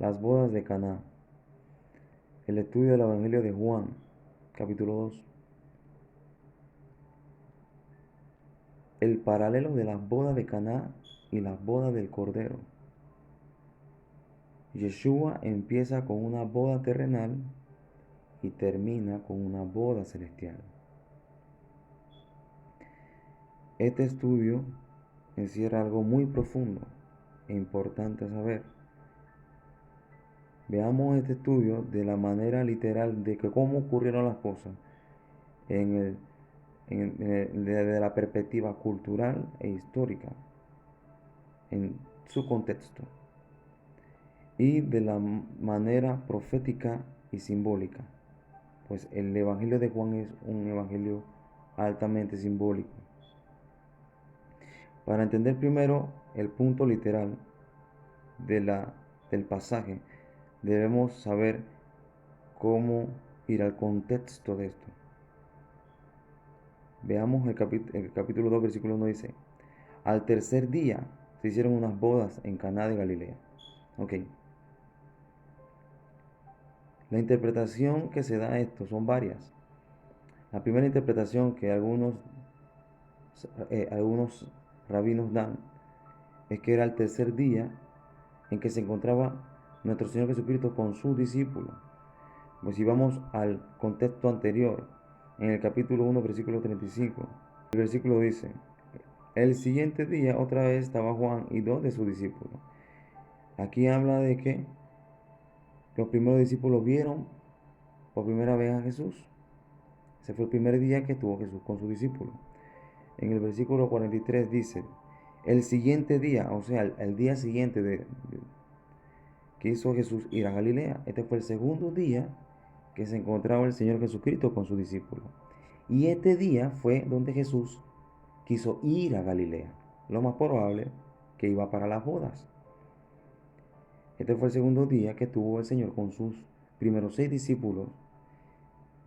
Las bodas de Caná. El estudio del Evangelio de Juan, capítulo 2. El paralelo de las bodas de Caná y las bodas del Cordero. Yeshua empieza con una boda terrenal y termina con una boda celestial. Este estudio encierra algo muy profundo e importante a saber. Veamos este estudio de la manera literal de que cómo ocurrieron las cosas desde la perspectiva cultural e histórica, en su contexto, y de la manera profética y simbólica, pues el Evangelio de Juan es un evangelio altamente simbólico. Para entender primero el punto literal del pasaje, debemos saber cómo ir al contexto de esto. Veamos el capítulo 2, versículo 1 dice: al tercer día se hicieron unas bodas en Caná de Galilea. Ok. La interpretación que se da a esto son varias. La primera interpretación que algunos rabinos dan es que era el tercer día en que se encontraba nuestro Señor Jesucristo con sus discípulos. Pues si vamos al contexto anterior, en el capítulo 1, versículo 35, el versículo dice: el siguiente día otra vez estaba Juan y dos de sus discípulos. Aquí habla de que los primeros discípulos vieron por primera vez a Jesús. Ese fue el primer día que estuvo Jesús con sus discípulos. En el versículo 43 dice: el siguiente día, o sea, el día siguiente que hizo Jesús ir a Galilea. Este fue el segundo día que se encontraba el Señor Jesucristo con sus discípulos. Y este día fue donde Jesús quiso ir a Galilea. Lo más probable que iba para las bodas. Este fue el segundo día que tuvo el Señor con sus primeros 6 discípulos,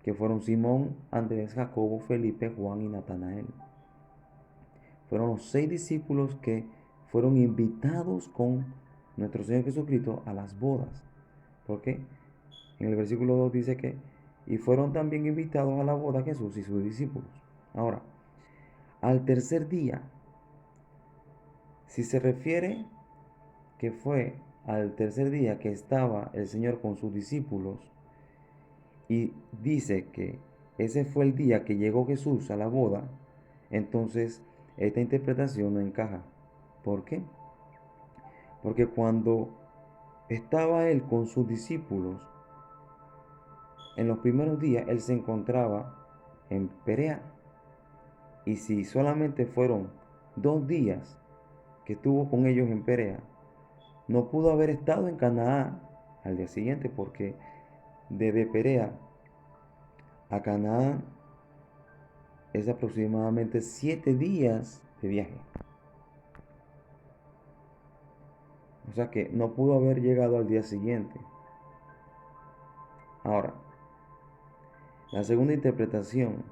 que fueron Simón, Andrés, Jacobo, Felipe, Juan y Natanael. Fueron los 6 discípulos que fueron invitados con nuestro Señor Jesucristo a las bodas. ¿Por qué? En el versículo 2 dice que y fueron también invitados a la boda Jesús y sus discípulos. Ahora, al tercer día, si se refiere que fue al tercer día que estaba el Señor con sus discípulos y dice que ese fue el día que llegó Jesús a la boda, entonces esta interpretación no encaja. ¿Por qué? Porque cuando estaba él con sus discípulos, en los primeros días él se encontraba en Perea. Y si solamente fueron 2 días que estuvo con ellos en Perea, no pudo haber estado en Canaán al día siguiente, porque desde Perea a Canaán es aproximadamente 7 días de viaje. O sea que no pudo haber llegado al día siguiente. Ahora, la segunda interpretación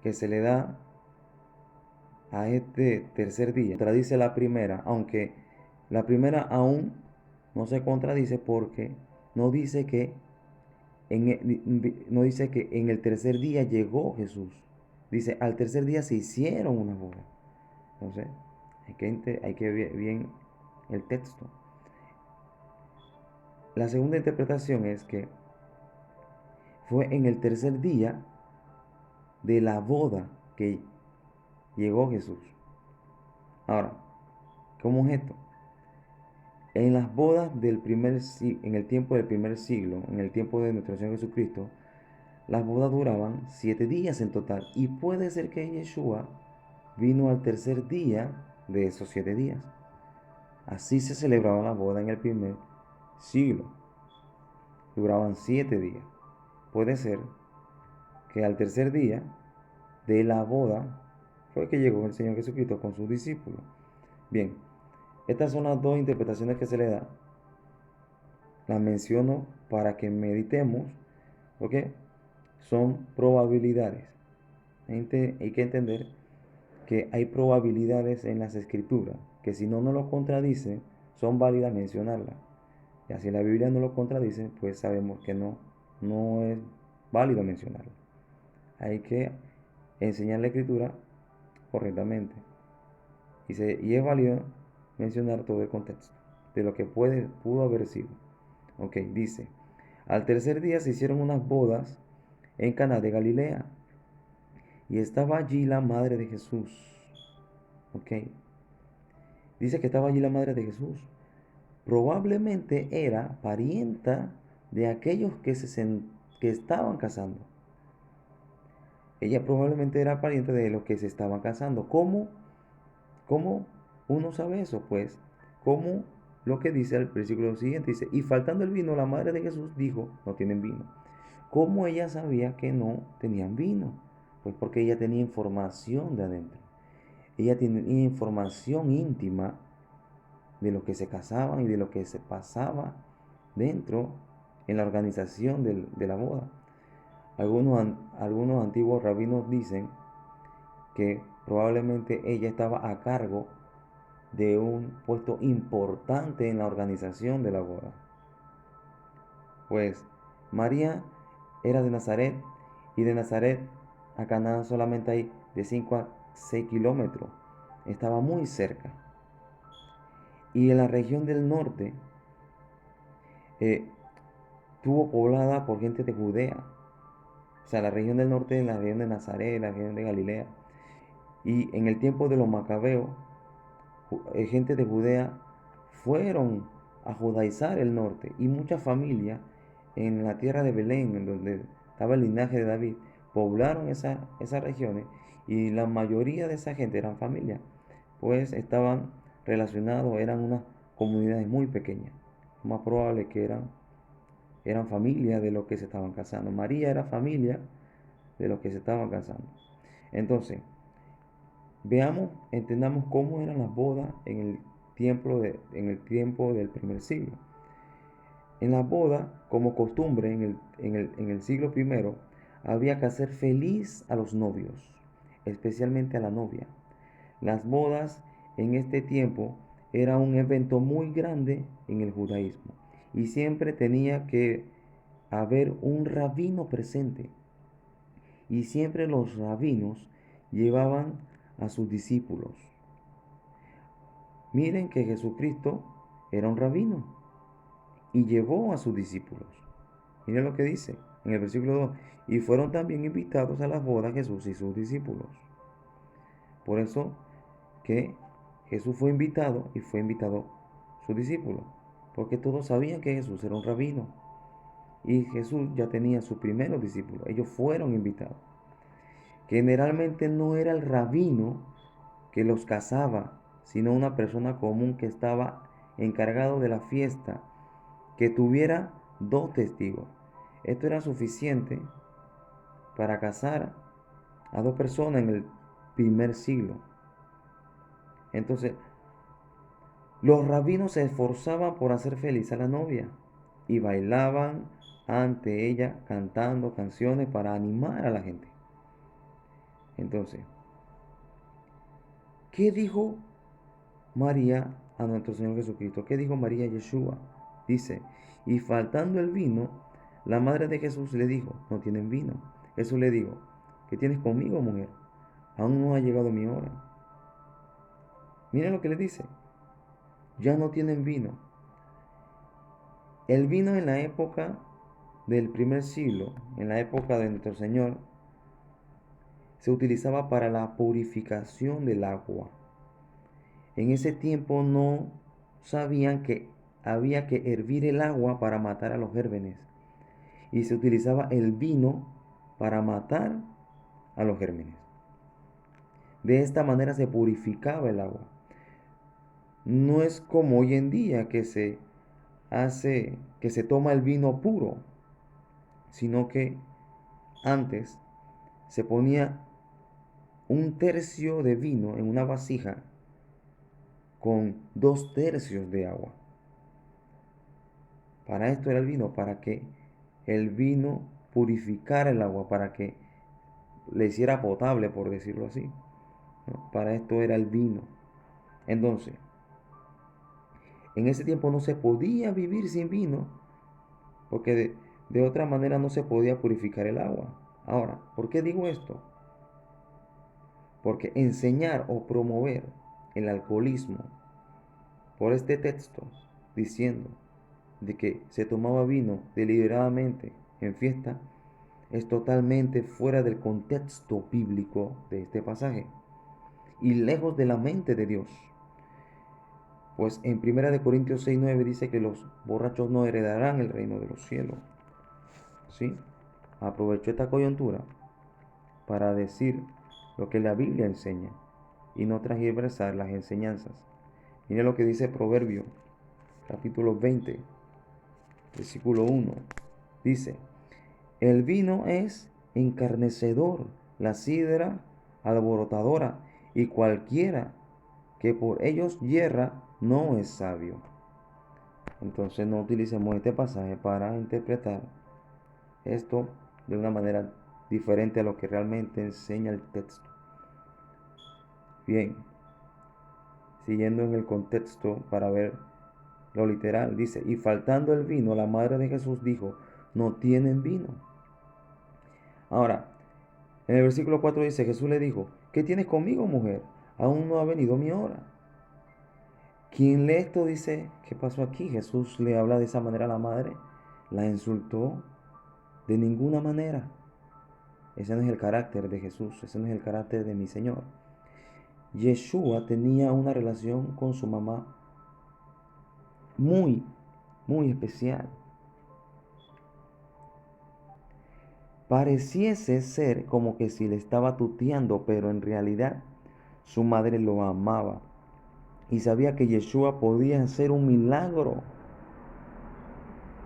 que se le da a este tercer día contradice la primera, aunque la primera aún no se contradice porque no dice que no dice que en el tercer día llegó Jesús. Dice, al tercer día se hicieron una boda. Entonces, hay que ver bien el texto. La segunda interpretación es que fue en el tercer día de la boda que llegó Jesús. Ahora, ¿cómo es esto? En las bodas en el tiempo del primer siglo, en el tiempo de nuestro Señor Jesucristo, las bodas duraban 7 días en total. Y puede ser que Yeshua vino al tercer día de esos 7 días. Así se celebraba la boda en el primer siglo. Duraban 7 días. Puede ser que al tercer día de la boda fue que llegó el Señor Jesucristo con sus discípulos. Bien, estas son las dos interpretaciones que se le da. Las menciono para que meditemos, porque son probabilidades. Hay que entender que hay probabilidades en las escrituras, que si no nos lo contradice, son válidas mencionarlas. Y así la Biblia no lo contradice, pues sabemos que no es válido mencionarlo. Hay que enseñar la escritura correctamente. Y es válido mencionar todo el contexto de lo que pudo haber sido. Ok, dice, al tercer día se hicieron unas bodas en Caná de Galilea y estaba allí la madre de Jesús. Ok, dice que estaba allí la madre de Jesús. Probablemente era parienta de aquellos que estaban casando. Ella probablemente era pariente de los que se estaban casando. ¿Cómo uno sabe eso? Pues, como lo que dice el versículo siguiente, dice, y faltando el vino, la madre de Jesús dijo, no tienen vino. ¿Cómo ella sabía que no tenían vino? Pues porque ella tenía información de adentro. Ella tenía información íntima de lo que se casaban y de lo que se pasaba dentro en la organización de la boda. Algunos antiguos rabinos dicen que probablemente ella estaba a cargo de un puesto importante en la organización de la boda. Pues María era de Nazaret y de Nazaret a Canaán solamente hay de 5 a 6 kilómetros. Estaba muy cerca. Y en la región del norte eh, estuvo poblada por gente de Judea. O sea, la región del norte, la región de Nazaret, la región de Galilea. Y en el tiempo de los macabeos, gente de Judea fueron a judaizar el norte. Y muchas familias en la tierra de Belén, en donde estaba el linaje de David, poblaron esas regiones. Y la mayoría de esa gente eran familias, pues estaban relacionados, eran unas comunidades muy pequeñas. Lo más probable que eran familia de los que se estaban casando. María era familia de los que se estaban casando. Entonces, veamos, entendamos cómo eran las bodas en el tiempo del primer siglo. En las bodas, como costumbre en el siglo primero, había que hacer feliz a los novios, especialmente a la novia. Las bodas en este tiempo era un evento muy grande en el judaísmo y siempre tenía que haber un rabino presente. Y siempre los rabinos llevaban a sus discípulos. Miren que Jesucristo era un rabino y llevó a sus discípulos. Miren lo que dice en el versículo 2. Y fueron también invitados a las bodas Jesús y sus discípulos. Por eso que Jesús fue invitado y fue invitado sus discípulos. Porque todos sabían que Jesús era un rabino. Y Jesús ya tenía sus primeros discípulos. Ellos fueron invitados. Generalmente no era el rabino que los casaba, sino una persona común que estaba encargado de la fiesta, que tuviera dos testigos. Esto era suficiente para casar a dos personas en el primer siglo. Entonces, los rabinos se esforzaban por hacer feliz a la novia y bailaban ante ella cantando canciones para animar a la gente. Entonces, ¿qué dijo María a nuestro Señor Jesucristo? ¿Qué dijo María a Yeshua? Dice, y faltando el vino, la madre de Jesús le dijo, no tienen vino. Jesús le dijo, ¿qué tienes conmigo, mujer? Aún no ha llegado mi hora. Miren lo que le dice, ya no tienen vino. El vino en la época del primer siglo, en la época de nuestro Señor, se utilizaba para la purificación del agua. En ese tiempo no sabían que había que hervir el agua para matar a los gérmenes. Y se utilizaba el vino para matar a los gérmenes. De esta manera se purificaba el agua. No es como hoy en día que se toma el vino puro, sino que antes se ponía un tercio de vino en una vasija con 2 tercios de agua. Para esto era el vino, para que el vino purificara el agua, para que le hiciera potable, por decirlo así, ¿no? Para esto era el vino. Entonces, En ese tiempo no se podía vivir sin vino, porque de otra manera no se podía purificar el agua. Ahora, ¿por qué digo esto? Porque enseñar o promover el alcoholismo por este texto, diciendo de que se tomaba vino deliberadamente en fiesta, es totalmente fuera del contexto bíblico de este pasaje y lejos de la mente de Dios. Pues en 1 Corintios 6:9 dice que los borrachos no heredarán el reino de los cielos. ¿Sí? Aprovechó esta coyuntura para decir lo que la Biblia enseña y no transgiversar las enseñanzas. Mire lo que dice Proverbios, capítulo 20, versículo 1. Dice, el vino es encarnecedor, la sidra alborotadora, y cualquiera que por ellos hierra no es sabio. Entonces no utilicemos este pasaje para interpretar esto de una manera diferente a lo que realmente enseña el texto. Bien, siguiendo en el contexto para ver lo literal, dice, y faltando el vino, la madre de Jesús dijo, no tienen vino. Ahora, en el versículo 4 dice, Jesús le dijo, ¿qué tienes conmigo, mujer? Aún no ha venido mi hora. Quien lee esto dice, ¿qué pasó aquí? Jesús le habla de esa manera a la madre, la insultó de ninguna manera. Ese no es el carácter de Jesús, ese no es el carácter de mi Señor. Yeshua tenía una relación con su mamá muy, muy especial. Pareciese ser como que si le estaba tuteando, pero en realidad su madre lo amaba y sabía que Yeshua podía hacer un milagro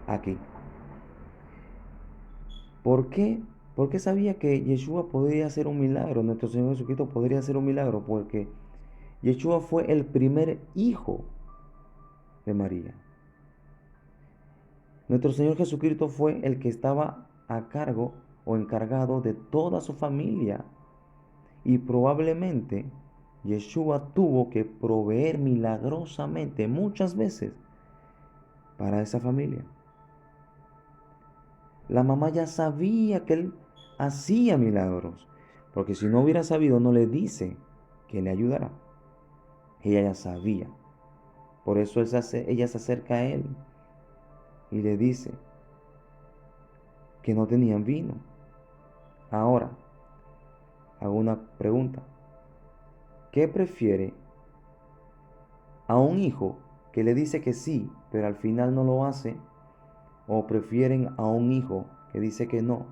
aquí. ¿Por qué? Porque sabía que Yeshua podía hacer un milagro. Nuestro Señor Jesucristo podría hacer un milagro porque Yeshua fue el primer hijo de María. Nuestro Señor Jesucristo fue el que estaba a cargo o encargado de toda su familia. Y probablemente Yeshua tuvo que proveer milagrosamente muchas veces para esa familia. La mamá ya sabía que él hacía milagros, porque si no hubiera sabido no le dice que le ayudará. Ella ya sabía. Por eso ella se acerca a él y le dice que no tenían vino. Ahora, hago una pregunta. ¿Qué prefiere a un hijo que le dice que sí, pero al final no lo hace? ¿O prefieren a un hijo que dice que no,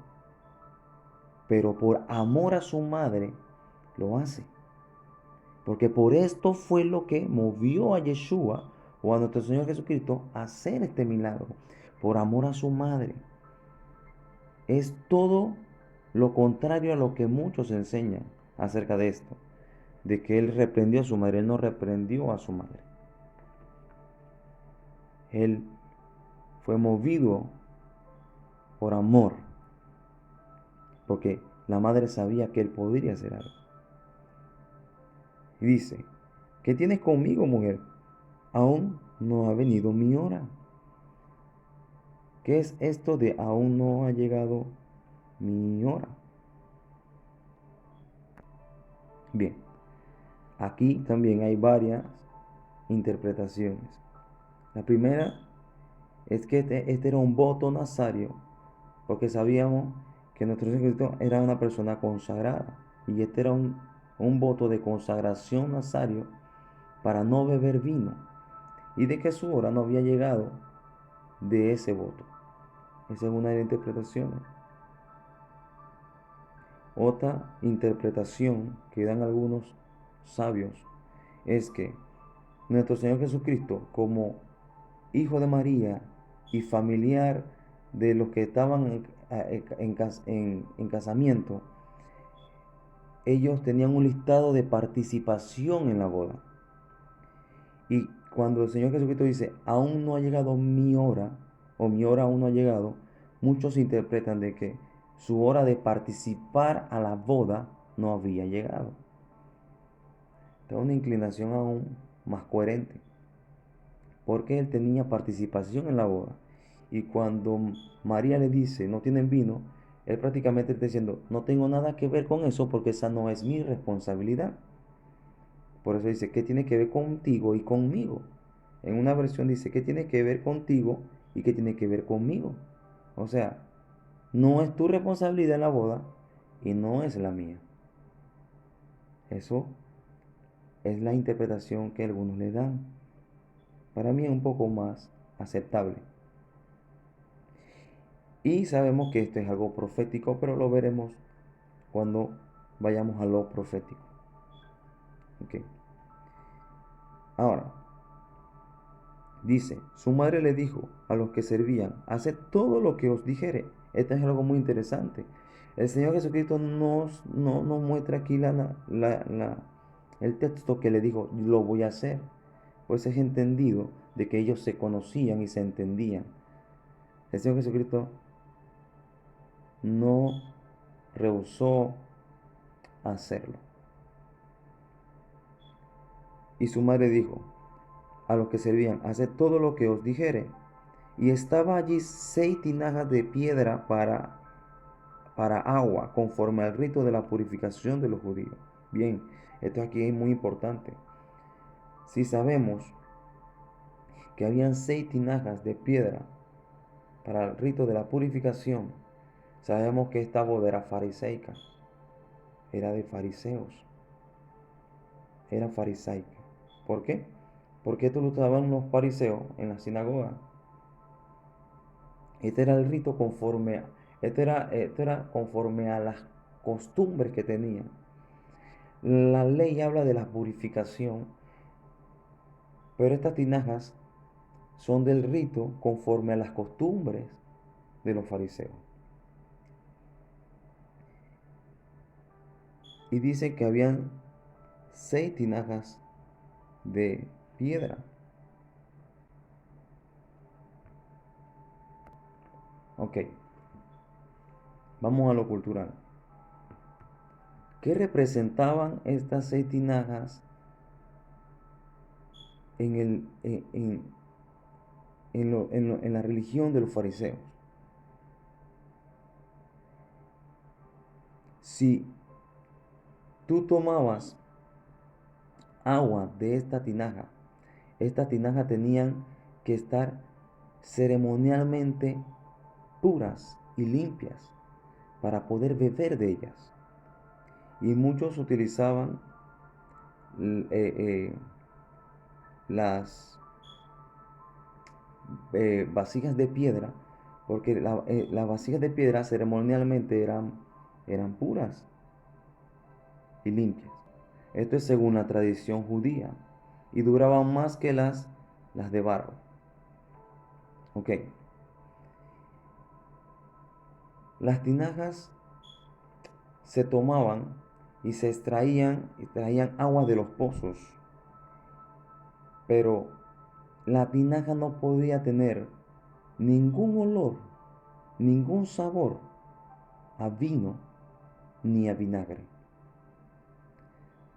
pero por amor a su madre lo hace? Porque por esto fue lo que movió a Yeshua o a nuestro Señor Jesucristo a hacer este milagro, por amor a su madre. Es todo lo contrario a lo que muchos enseñan acerca de esto, de que Él reprendió a su madre. Él no reprendió a su madre. Él fue movido por amor, porque la madre sabía que Él podría hacer algo. Y dice, ¿qué tienes conmigo, mujer? Aún no ha venido mi hora. ¿Qué es esto de aún no ha llegado mi hora? Bien, aquí también hay varias interpretaciones. La primera es que este era un voto nazario, porque sabíamos que nuestro Señor Jesucristo era una persona consagrada. Y este era un voto de consagración nazario para no beber vino. Y de que su hora no había llegado de ese voto. Esa es una de las interpretaciones. Otra interpretación que dan algunos sabios es que nuestro Señor Jesucristo, como hijo de María y familiar de los que estaban en casamiento, ellos tenían un listado de participación en la boda. Y cuando el Señor Jesucristo dice, aún no ha llegado mi hora, o mi hora aún no ha llegado, muchos interpretan de que su hora de participar a la boda no había llegado. Esta es una inclinación aún más coherente. porque él tenía participación en la boda. Y cuando María le dice, no tienen vino, él prácticamente está diciendo, no tengo nada que ver con eso porque esa no es mi responsabilidad. Por eso dice, ¿qué tiene que ver contigo y conmigo? En una versión dice, ¿qué tiene que ver contigo y qué tiene que ver conmigo? O sea, no es tu responsabilidad en la boda y no es la mía. Eso es la interpretación que algunos le dan. Para mí es un poco más aceptable. Y sabemos que esto es algo profético, pero lo veremos cuando vayamos a lo profético. ¿Ok? Ahora, dice, su madre le dijo a los que servían, haced todo lo que os dijere. Esto es algo muy interesante. El Señor Jesucristo no nos muestra aquí el texto que le dijo, lo voy a hacer. Pues es entendido de que ellos se conocían y se entendían. El Señor Jesucristo no rehusó hacerlo. Y su madre dijo a los que servían, haced todo lo que os dijere. Y estaba allí 6 tinajas de piedra para agua, conforme al rito de la purificación de los judíos. Bien, esto aquí es muy importante. Si sabemos que habían 6 tinajas de piedra para el rito de la purificación, sabemos que esta boda era fariseica, era de fariseos, era farisaica. ¿Por qué? Porque esto lo usaban los fariseos en la sinagoga. Este era el rito conforme, esto era conforme a las costumbres que tenían. La ley habla de la purificación, pero estas tinajas son del rito conforme a las costumbres de los fariseos. Y dice que habían 6 tinajas de piedra. Ok, vamos a lo cultural. ¿Qué representaban estas 6 tinajas en la religión de los fariseos? Si tú tomabas agua de estas tinajas tenían que estar ceremonialmente puras y limpias para poder beber de ellas. Y muchos utilizaban las vasijas de piedra, porque las vasijas de piedra ceremonialmente eran puras y limpias. Esto es según la tradición judía y duraban más que las de barro. Ok. Las tinajas se tomaban y se extraían y traían agua de los pozos, pero la tinaja no podía tener ningún olor, ningún sabor a vino ni a vinagre.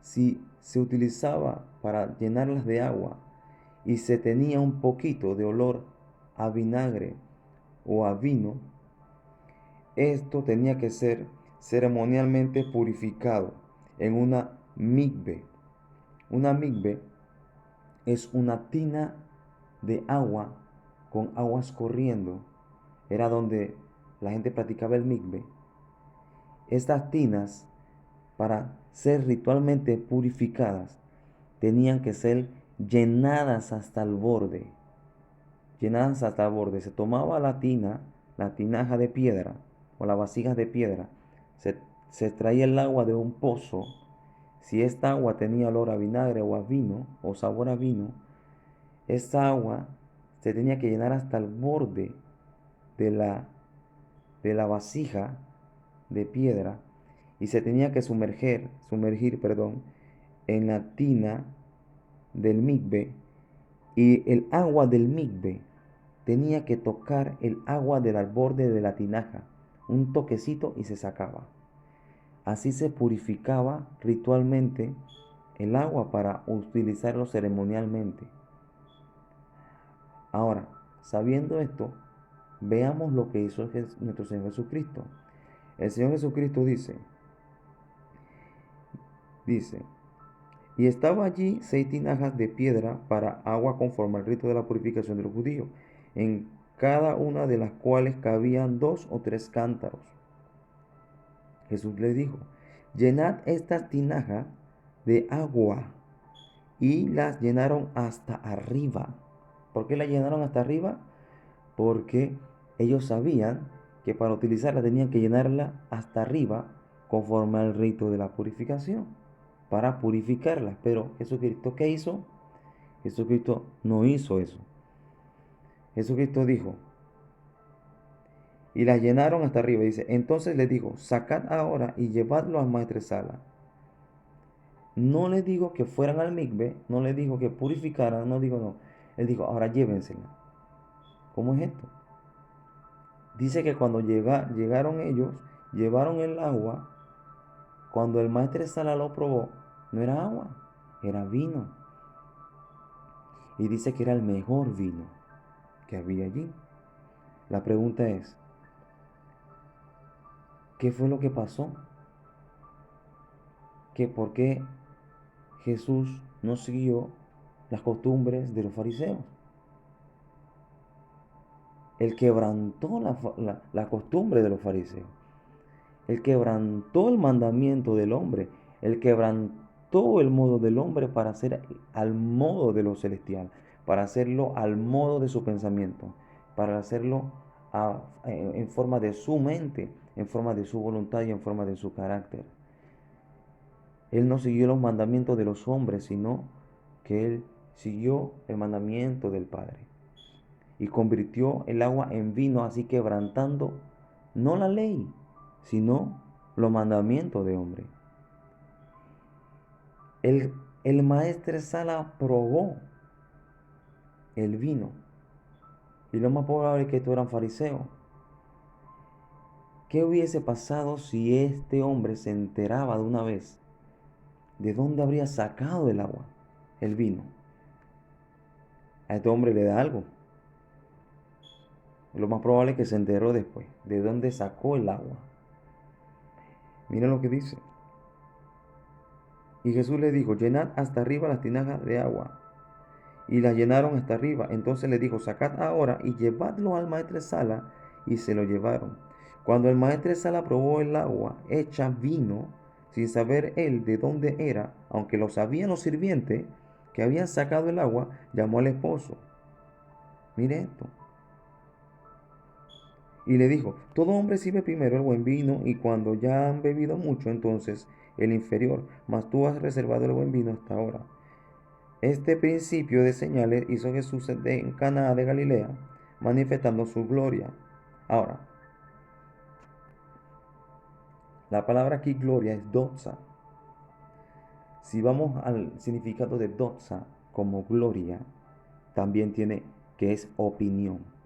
Si se utilizaba para llenarlas de agua y se tenía un poquito de olor a vinagre o a vino, esto tenía que ser ceremonialmente purificado en una migbe. Una migbe es una tina de agua con aguas corriendo. Era donde la gente practicaba el migbe. Estas tinas, para ser ritualmente purificadas, tenían que ser llenadas hasta el borde. Llenadas hasta el borde. Se tomaba la tinaja de piedra o las vasijas de piedra, se extraía el agua de un pozo. Si esta agua tenía olor a vinagre o a vino o sabor a vino, esta agua se tenía que llenar hasta el borde de la vasija de piedra y se tenía que sumergir, perdón, en la tina del migbe, y el agua del migbe tenía que tocar el agua del borde de la tinaja, un toquecito y se sacaba. Así se purificaba ritualmente el agua para utilizarlo ceremonialmente. Ahora, sabiendo esto, veamos lo que hizo nuestro Señor Jesucristo. El Señor Jesucristo dice, y estaba allí 6 tinajas de piedra para agua conforme al rito de la purificación de los judíos, en cada una de las cuales cabían 2 o 3 cántaros. Jesús le dijo, llenad estas tinajas de agua, y las llenaron hasta arriba. ¿Por qué las llenaron hasta arriba? Porque ellos sabían que para utilizarla tenían que llenarla hasta arriba conforme al rito de la purificación, para purificarla. Pero Jesucristo, ¿qué hizo? Jesucristo no hizo eso. Jesucristo dijo, y las llenaron hasta arriba. Dice, entonces les dijo, sacad ahora y llevadlo al maestresala. No les digo que fueran al mikve, no les dijo que purificaran, no digo no. Él dijo, ahora llévensela. ¿Cómo es esto? Dice que cuando llegaron ellos, llevaron el agua. Cuando el maestresala lo probó, no era agua, era vino. Y dice que era el mejor vino que había allí. La pregunta es, ¿qué fue lo que pasó? ¿Por qué Jesús no siguió las costumbres de los fariseos? Él quebrantó la costumbre de los fariseos. Él quebrantó el mandamiento del hombre. Él quebrantó el modo del hombre para hacer al modo de lo celestial, para hacerlo al modo de su pensamiento, para hacerlo en forma de su mente, en forma de su voluntad y en forma de su carácter. Él no siguió los mandamientos de los hombres, sino que él siguió el mandamiento del Padre. Y convirtió el agua en vino, así quebrantando no la ley, sino los mandamientos de hombre. El maestresala probó el vino. Y lo más probable es que estos eran fariseos. ¿Qué hubiese pasado si este hombre se enteraba de una vez de dónde habría sacado el agua, el vino? A este hombre le da algo. Lo más probable es que se enteró después de dónde sacó el agua. Miren lo que dice. Y Jesús le dijo, llenad hasta arriba las tinajas de agua. Y las llenaron hasta arriba. Entonces le dijo, sacad ahora y llevadlo al maestresala. Y se lo llevaron. Cuando el maestresala probó el agua hecha vino, sin saber él de dónde era, aunque lo sabían los sirvientes que habían sacado el agua, llamó al esposo. Mire esto. Y le dijo, todo hombre sirve primero el buen vino, y cuando ya han bebido mucho, entonces el inferior, mas tú has reservado el buen vino hasta ahora. Este principio de señales hizo Jesús en Caná de Galilea, manifestando su gloria. Ahora, la palabra aquí gloria es doxa. Si vamos al significado de doxa como gloria, también tiene que es opinión.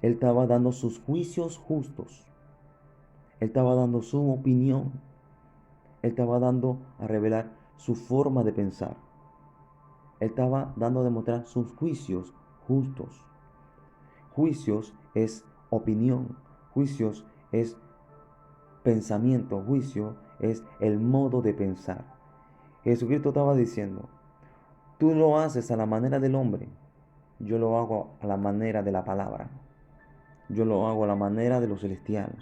Él estaba dando sus juicios justos. Él estaba dando su opinión. Él estaba dando a revelar su forma de pensar. Él estaba dando a demostrar sus juicios justos. Juicios es opinión. Juicios es pensamiento. Juicio es el modo de pensar. Jesucristo estaba diciendo, tú lo haces a la manera del hombre. Yo lo hago a la manera de la palabra. Yo lo hago a la manera de lo celestial.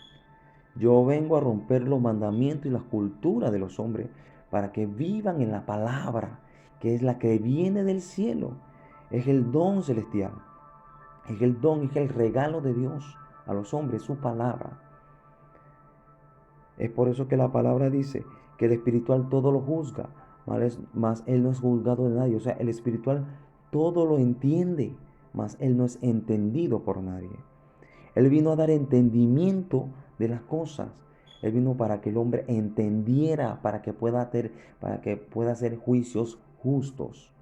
Yo vengo a romper los mandamientos y las culturas de los hombres para que vivan en la palabra, que es la que viene del cielo. Es el don celestial. Es el don, es el regalo de Dios a los hombres, su palabra. Es por eso que la palabra dice que el espiritual todo lo juzga, mas él no es juzgado de nadie. O sea, el espiritual todo lo entiende, mas él no es entendido por nadie. Él vino a dar entendimiento de las cosas. Él vino para que el hombre entendiera, para que pueda hacer juicios justos,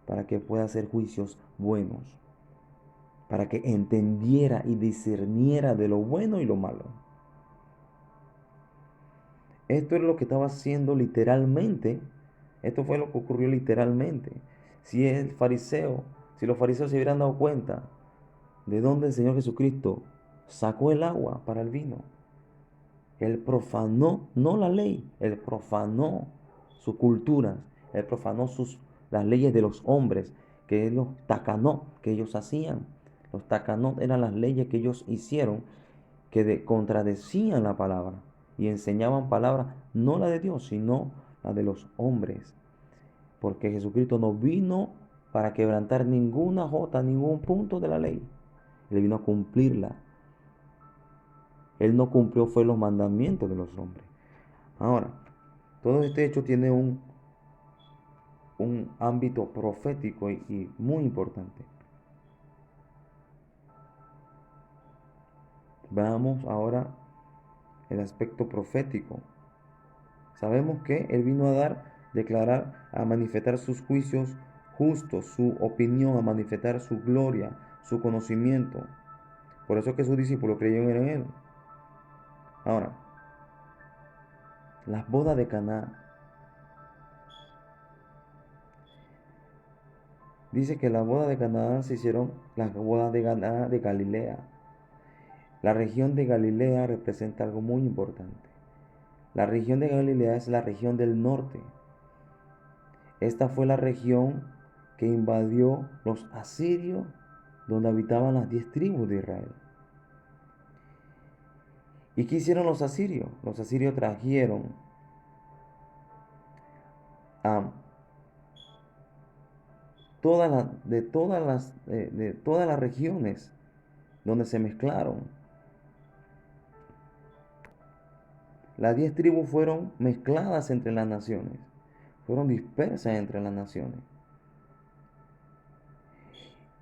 para que pueda hacer juicios buenos, para que entendiera y discerniera de lo bueno y lo malo. Esto es lo que estaba haciendo literalmente. Esto fue lo que ocurrió literalmente. Si Si los fariseos se hubieran dado cuenta de dónde el Señor Jesucristo sacó el agua para el vino, él profanó no la ley, él profanó sus culturas, él profanó las leyes de los hombres, que él los tacanó, que ellos hacían. Los tacanó eran las leyes que ellos hicieron, que contradecían la palabra y enseñaban palabras, no la de Dios, sino la de los hombres. Porque Jesucristo no vino para quebrantar ninguna jota, ningún punto de la ley. Él vino a cumplirla. Él no cumplió fue los mandamientos de los hombres. Ahora, todo este hecho tiene un ámbito profético y muy importante. Veamos ahora el aspecto profético. Sabemos que Él vino a declarar, a manifestar sus juicios justos, su opinión, a manifestar su gloria, su conocimiento. Por eso es que sus discípulos creyeron en Él. Ahora, las bodas de Caná. Dice que las bodas de Caná se hicieron las bodas de Caná de Galilea. La región de Galilea representa algo muy importante. La región de Galilea es la región del norte. Esta fue la región que invadió los asirios, donde habitaban las 10 tribus de Israel. ¿Y qué hicieron los asirios? Los asirios trajeron a de todas las regiones donde se mezclaron. Las 10 tribus fueron mezcladas entre las naciones, fueron dispersas entre las naciones.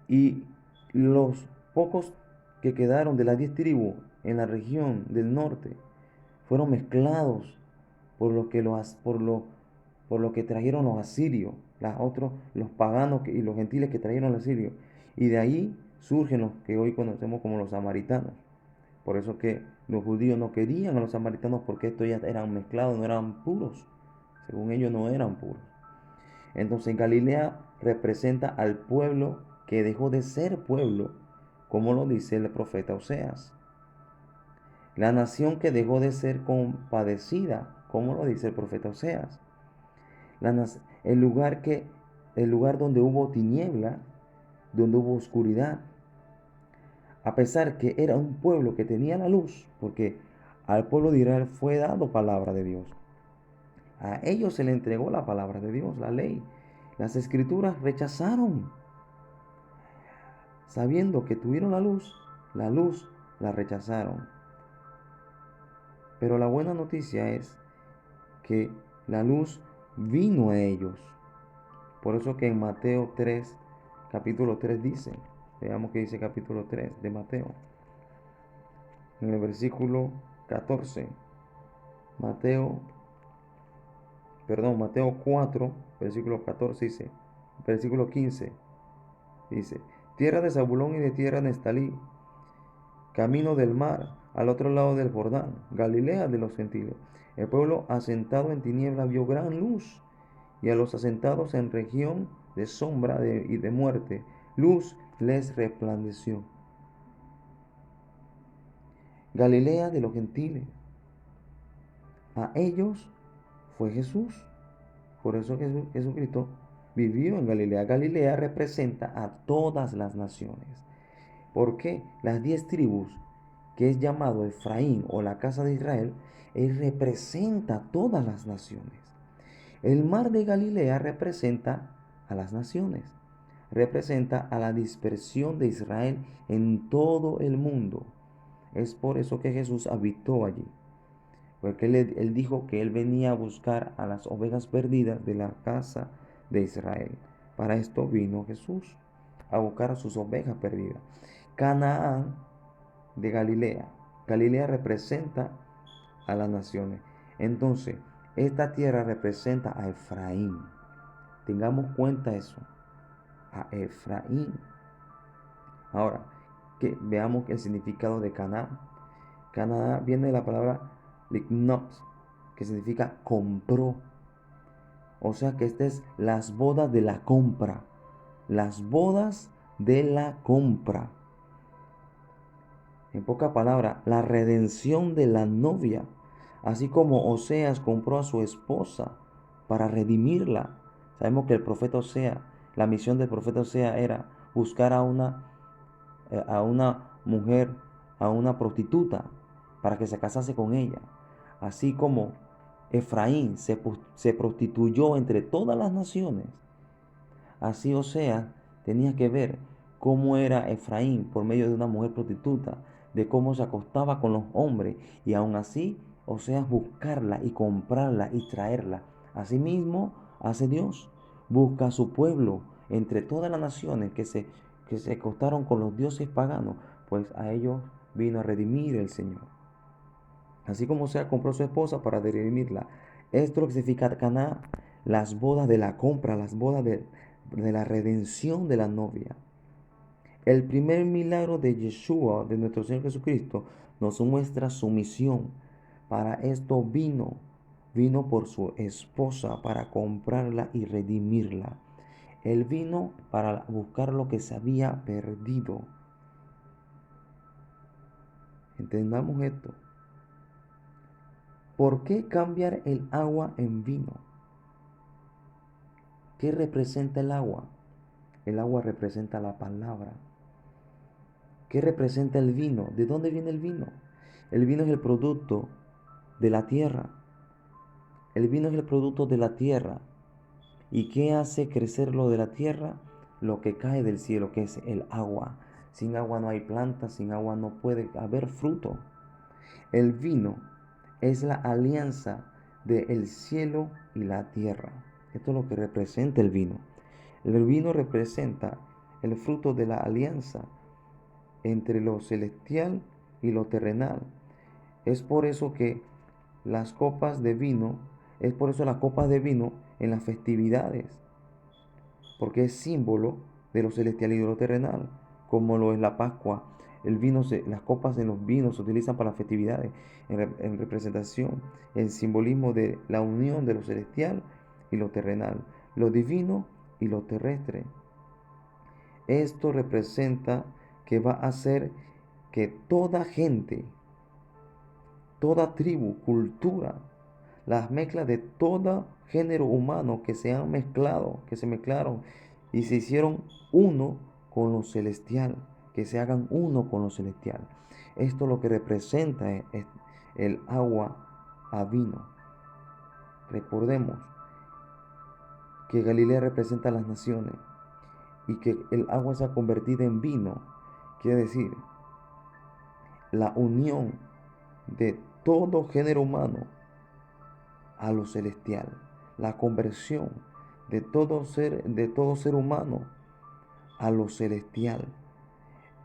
Y los pocos que quedaron de las 10 tribus en la región del norte fueron mezclados por lo que trajeron los asirios, los paganos y los gentiles que trajeron los asirios. Y de ahí surgen los que hoy conocemos como los samaritanos. Por eso que los judíos no querían a los samaritanos, porque estos ya eran mezclados, no eran puros. Según ellos no eran puros. Entonces Galilea representa al pueblo que dejó de ser pueblo, como lo dice el profeta Oseas. La nación que dejó de ser compadecida, como lo dice el profeta Oseas. El lugar donde hubo tiniebla, donde hubo oscuridad. A pesar que era un pueblo que tenía la luz, porque al pueblo de Israel fue dado palabra de Dios. A ellos se le entregó la palabra de Dios, la ley. Las escrituras rechazaron. Sabiendo que tuvieron la luz la rechazaron. Pero la buena noticia es que la luz vino a ellos. Por eso que en Mateo 3, capítulo 3 dice, veamos que dice capítulo 3 de Mateo. En el versículo 14, Mateo 4, versículo 14 dice, versículo 15, dice, tierra de Zabulón y de tierra de Neftalí, camino del mar, al otro lado del Jordán, Galilea de los gentiles. El pueblo asentado en tiniebla vio gran luz, y a los asentados en región de sombra y de muerte, luz les resplandeció. Galilea de los gentiles. A ellos fue Jesús. Por eso Jesucristo vivió en Galilea. Galilea representa a todas las naciones. ¿Por qué? Las 10 tribus, que es llamado Efraín o la casa de Israel, él representa a todas las naciones. El mar de Galilea representa a las naciones, representa a la dispersión de Israel en todo el mundo. Es por eso que Jesús habitó allí, porque él dijo que él venía a buscar a las ovejas perdidas de la casa de Israel. Para esto vino Jesús, a buscar a sus ovejas perdidas. Canaán de Galilea. Galilea representa a las naciones. Entonces, esta tierra representa a Efraín. Tengamos cuenta eso. A Efraín. Ahora, que veamos el significado de Canaán. Canaán viene de la palabra lignos, que significa compró. O sea que esta es las bodas de la compra. las bodas de la compra. En pocas palabras, la redención de la novia. Así como Oseas compró a su esposa para redimirla. Sabemos que el profeta Oseas, la misión del profeta Oseas era buscar a una mujer, a una prostituta, para que se casase con ella. Así como Efraín se prostituyó entre todas las naciones, así Oseas tenía que ver cómo era Efraín por medio de una mujer prostituta, de cómo se acostaba con los hombres, y aún así Oseas buscarla y comprarla y traerla. Asimismo hace Dios, busca a su pueblo entre todas las naciones que se acostaron con los dioses paganos, pues a ellos vino a redimir el Señor. Así como Oseas compró a su esposa para redimirla. Esto es lo que significa Caná, las bodas de la compra, las bodas de la redención de la novia. El primer milagro de Yeshua, de nuestro Señor Jesucristo, nos muestra su misión. Para esto vino por su esposa para comprarla y redimirla. Él vino para buscar lo que se había perdido. Entendamos esto. ¿Por qué cambiar el agua en vino? ¿Qué representa el agua? El agua representa la palabra. ¿Qué representa el vino? ¿De dónde viene el vino? El vino es el producto de la tierra. El vino es el producto de la tierra. ¿Y qué hace crecer lo de la tierra? Lo que cae del cielo, que es el agua. Sin agua no hay plantas, sin agua no puede haber fruto. El vino es la alianza del cielo y la tierra. Esto es lo que representa el vino. El vino representa el fruto de la alianza entre lo celestial y lo terrenal. Es por eso que las copas de vino, es por eso las copas de vino en las festividades, porque es símbolo de lo celestial y de lo terrenal, como lo es la Pascua. Las copas en los vinos se utilizan para las festividades, en representación, en simbolismo de la unión de lo celestial y lo terrenal, lo divino y lo terrestre. Esto representa que va a hacer que toda gente, toda tribu, cultura, las mezclas de todo género humano que se han mezclado, que se mezclaron y se hicieron uno con lo celestial, que se hagan uno con lo celestial. Esto lo que representa es el agua a vino. Recordemos que Galilea representa a las naciones y que el agua se ha convertido en vino, quiere decir la unión de todo género humano a lo celestial, la conversión de todo ser humano a lo celestial.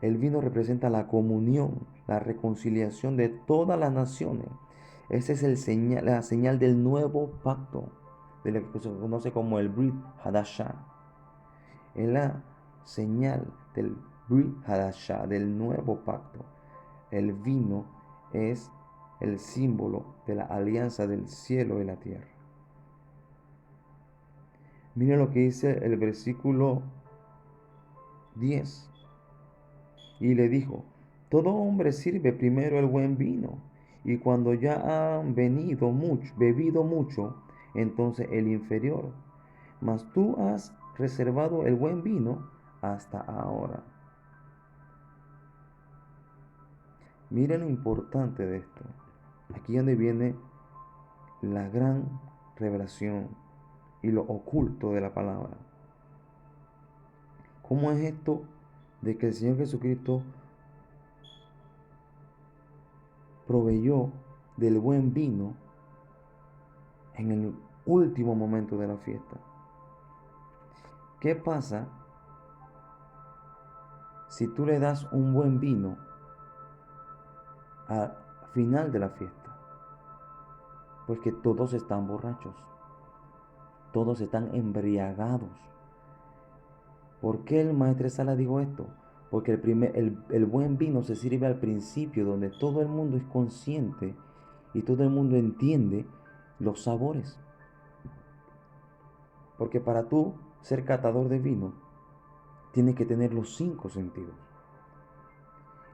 El vino representa la comunión, la reconciliación de todas las naciones. Esa es la señal del nuevo pacto, de lo que se conoce como el Brit Hadashah. Es la señal del Brit Hadashah, del nuevo pacto. El vino es el símbolo de la alianza del cielo y la tierra. Miren lo que dice el versículo 10. Y le dijo, todo hombre sirve primero el buen vino, y cuando ya han bebido mucho, entonces el inferior. Mas tú has reservado el buen vino hasta ahora. Miren lo importante de esto. Aquí es donde viene la gran revelación y lo oculto de la palabra. ¿Cómo es esto de que el Señor Jesucristo proveyó del buen vino en el último momento de la fiesta? ¿Qué pasa si tú le das un buen vino al final de la fiesta? Pues que todos están borrachos, todos están embriagados. ¿Por qué el maestro Sala dijo esto? Porque el buen vino se sirve al principio, donde todo el mundo es consciente y todo el mundo entiende los sabores. Porque para tú ser catador de vino, tienes que tener los 5 sentidos.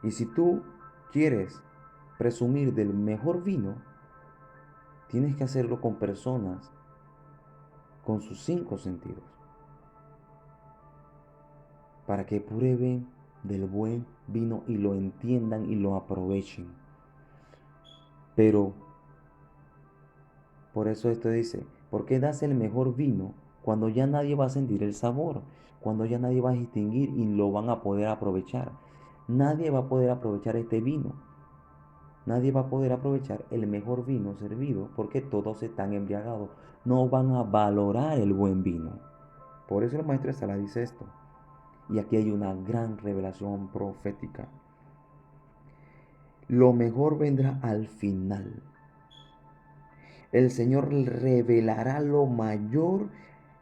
Y si tú quieres presumir del mejor vino, tienes que hacerlo con personas con sus 5 sentidos, para que prueben del buen vino y lo entiendan y lo aprovechen. Pero por eso esto dice, ¿por qué das el mejor vino cuando ya nadie va a sentir el sabor? Cuando ya nadie va a distinguir y lo van a poder aprovechar. Nadie va a poder aprovechar este vino. Nadie va a poder aprovechar el mejor vino servido porque todos están embriagados. No van a valorar el buen vino. Por eso el maestro de Sala dice esto. Y aquí hay una gran revelación profética. Lo mejor vendrá al final. El Señor revelará lo mayor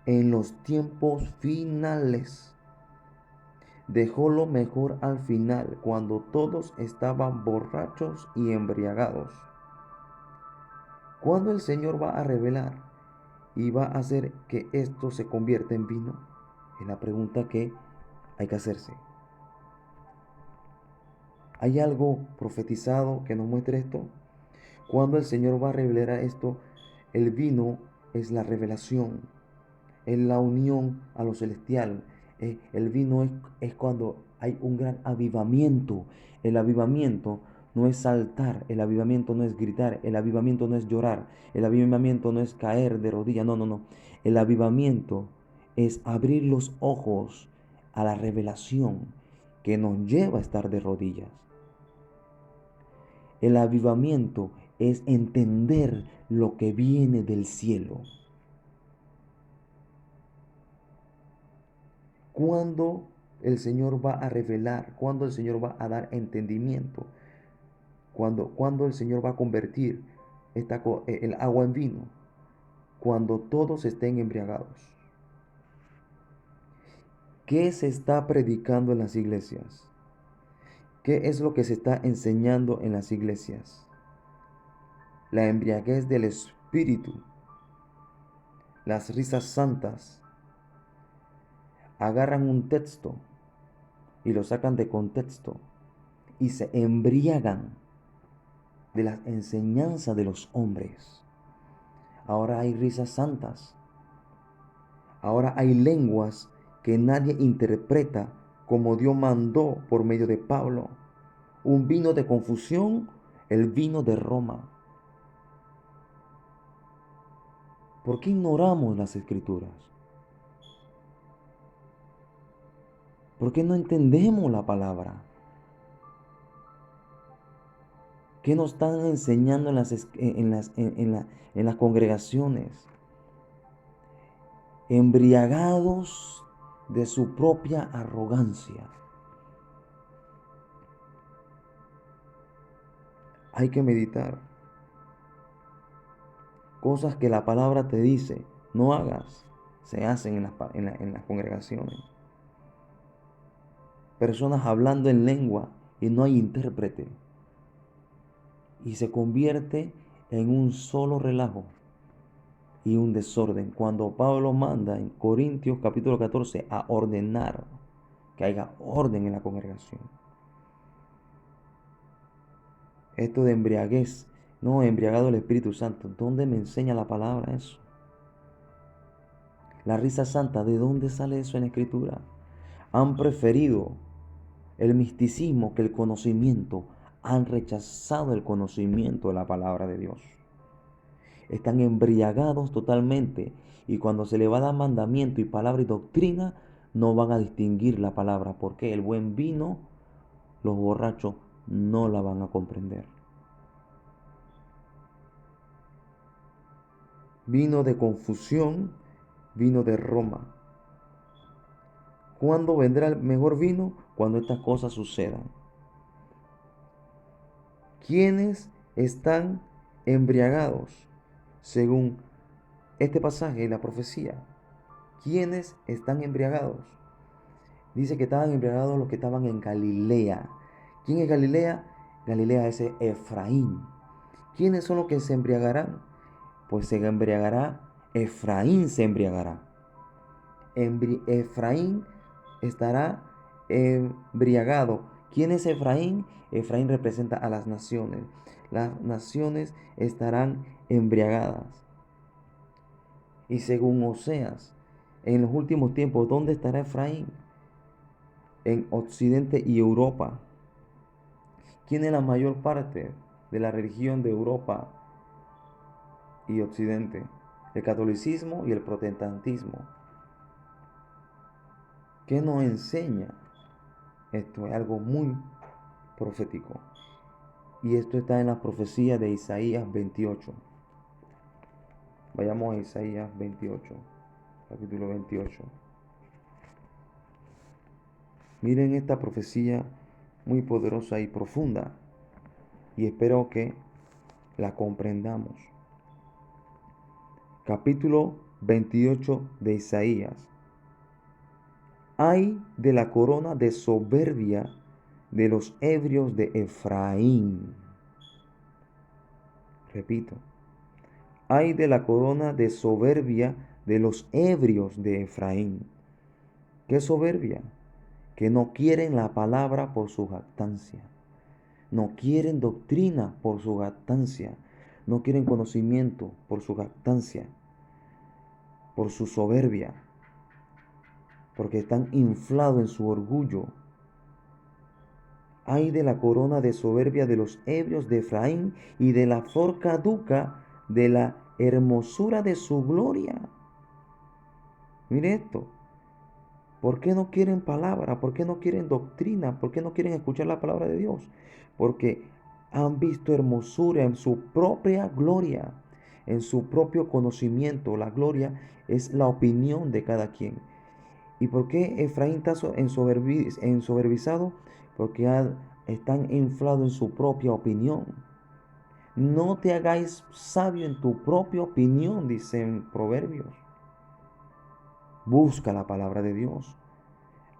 en los tiempos finales. Dejó lo mejor al final, cuando todos estaban borrachos y embriagados. ¿Cuándo el Señor va a revelar y va a hacer que esto se convierta en vino? Es la pregunta que hay que hacerse. ¿Hay algo profetizado que nos muestre esto? Cuando el Señor va a revelar esto, el vino es la revelación, es la unión a lo celestial. El vino es cuando hay un gran avivamiento. El avivamiento no es saltar, el avivamiento no es gritar, el avivamiento no es llorar, el avivamiento no es caer de rodillas, no, no, no. El avivamiento es abrir los ojos a la revelación que nos lleva a estar de rodillas. El avivamiento es entender lo que viene del cielo. Cuando el Señor va a revelar, cuando el Señor va a dar entendimiento, cuando el Señor va a convertir el agua en vino, cuando todos estén embriagados. ¿Qué se está predicando en las iglesias? ¿Qué es lo que se está enseñando en las iglesias? La embriaguez del espíritu, las risas santas. Agarran un texto y lo sacan de contexto y se embriagan de las enseñanzas de los hombres. Ahora hay risas santas. Ahora hay lenguas que nadie interpreta como Dios mandó por medio de Pablo. Un vino de confusión, el vino de Roma. ¿Por qué ignoramos las escrituras? ¿Por qué no entendemos la palabra? ¿Qué nos están enseñando en las congregaciones? Embriagados de su propia arrogancia. Hay que meditar. Cosas que la palabra te dice, no hagas, se hacen en las congregaciones. Personas hablando en lengua y no hay intérprete. Y se convierte en un solo relajo y un desorden. Cuando Pablo manda en Corintios capítulo 14 a ordenar que haya orden en la congregación. Esto de embriaguez, no, embriagado el Espíritu Santo. ¿Dónde me enseña la palabra eso? La risa santa, ¿de dónde sale eso en la Escritura? Han preferido el misticismo que el conocimiento. Han rechazado el conocimiento de la palabra de Dios. Están embriagados totalmente y cuando se le va a dar mandamiento y palabra y doctrina, no van a distinguir la palabra, porque el buen vino, los borrachos no la van a comprender. Vino de confusión, vino de Roma. ¿Cuándo vendrá el mejor vino? Cuando estas cosas sucedan. ¿Quiénes están embriagados? Según este pasaje y la profecía. ¿Quiénes están embriagados? Dice que estaban embriagados los que estaban en Galilea. ¿Quién es Galilea? Galilea es Efraín. ¿Quiénes son los que se embriagarán? Pues se embriagará, Efraín se embriagará. Efraín estará embriagado. ¿Quién es Efraín? Efraín representa a las naciones. Las naciones estarán embriagadas. Y según Oseas, en los últimos tiempos, ¿dónde estará Efraín? En Occidente y Europa. ¿Quién es la mayor parte de la religión de Europa y Occidente? El catolicismo y el protestantismo. ¿Qué nos enseña? Esto es algo muy profético. Y esto está en la profecía de Isaías 28. Vayamos a Isaías 28, capítulo 28. Miren esta profecía muy poderosa y profunda. Y espero que la comprendamos. Capítulo 28 de Isaías. Ay de la corona de soberbia de los ebrios de Efraín. Repito. Ay de la corona de soberbia de los ebrios de Efraín. ¿Qué soberbia? Que no quieren la palabra por su jactancia. No quieren doctrina por su jactancia. No quieren conocimiento por su jactancia. Por su soberbia. Porque están inflados en su orgullo. Ay de la corona de soberbia de los ebrios de Efraín y de la flor caduca de la hermosura de su gloria. Mire esto. ¿Por qué no quieren palabra? ¿Por qué no quieren doctrina? ¿Por qué no quieren escuchar la palabra de Dios? Porque han visto hermosura en su propia gloria, en su propio conocimiento. La gloria es la opinión de cada quien. ¿Y por qué Efraín está ensoberbizado? Porque están inflados en su propia opinión. No te hagáis sabio en tu propia opinión, dicen Proverbios. Busca la palabra de Dios.